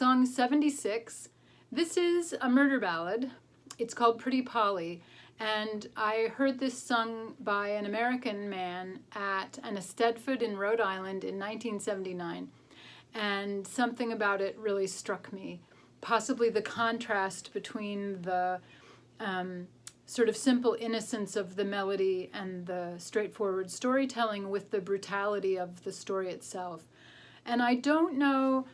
Song 76. This is a murder ballad. It's called Pretty Polly, and I heard this sung by an American man at an Eisteddfod in Rhode Island in 1979, and something about it really struck me. Possibly the contrast between the sort of simple innocence of the melody and the straightforward storytelling with the brutality of the story itself. And I don't know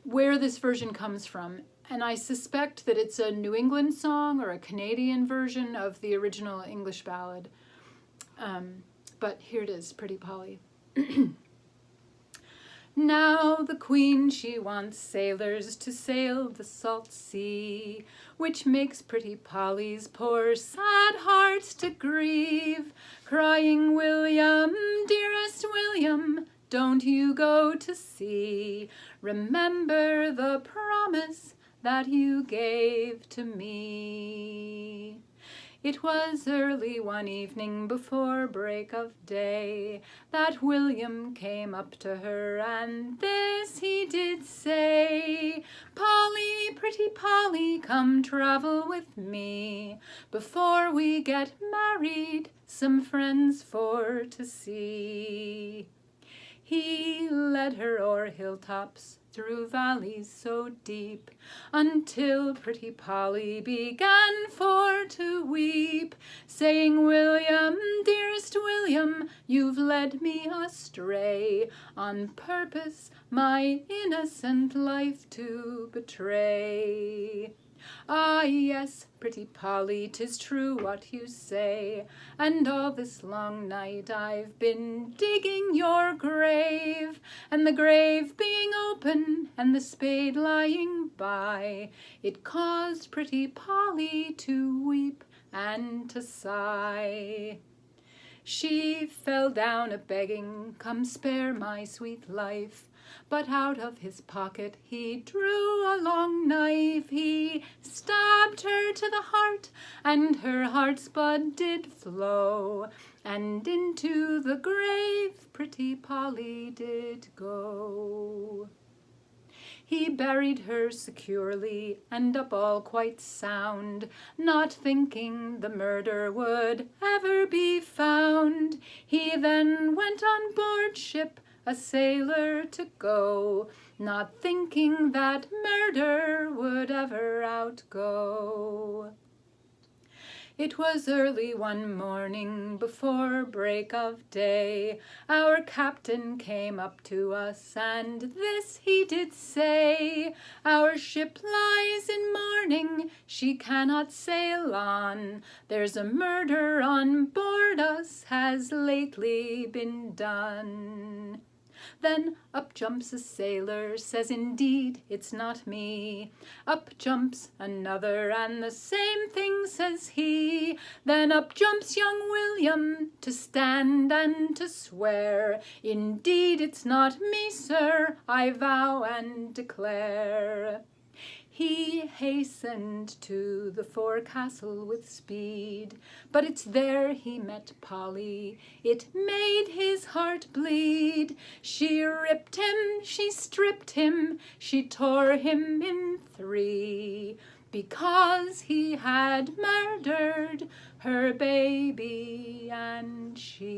where this version comes from, and I suspect that it's a New England song or a Canadian version of the original English ballad. But here it is, Pretty Polly. Now the Queen, she wants sailors to sail the salt sea, which makes Pretty Polly's poor sad heart to grieve, crying, William, dearest William, don't you go to sea. Remember the promise that you gave to me. It was early one evening before break of day that William came up to her, and this he did say, Polly, pretty Polly, come travel with me. Before we get married, some friends for to see. He led her o'er hilltops, through valleys so deep, until Pretty Polly began for to weep, saying, William, dearest William, you've led me astray, on purpose my innocent life to betray. Ah, yes, Pretty Polly, 'tis true what you say, and all this long night I've been digging your grave, and the grave being open and the spade lying by, it caused Pretty Polly to weep and to sigh. She fell down a-begging, come spare my sweet life, but out of his pocket he drew a long knife. He stabbed her to the heart, and her heart's blood did flow, and into the grave Pretty Polly did go. He buried her securely, and up all quite sound, not thinking the murder would ever be found. He then went on board ship, a sailor to go, not thinking that murder would ever outgo. It was early one morning before break of day, our captain came up to us, and this he did say, our ship lies in mourning, she cannot sail on, there's a murder on board us has lately been done. Then up jumps a sailor, says, indeed, it's not me. Up jumps another, and the same thing says he. Then up jumps young William, to stand and to swear, indeed, it's not me, sir, I vow and declare. He hastened to the forecastle with speed, but it's there he met Polly. It made his heart bleed. She ripped him, she stripped him, she tore him in three, because he had murdered her baby and she.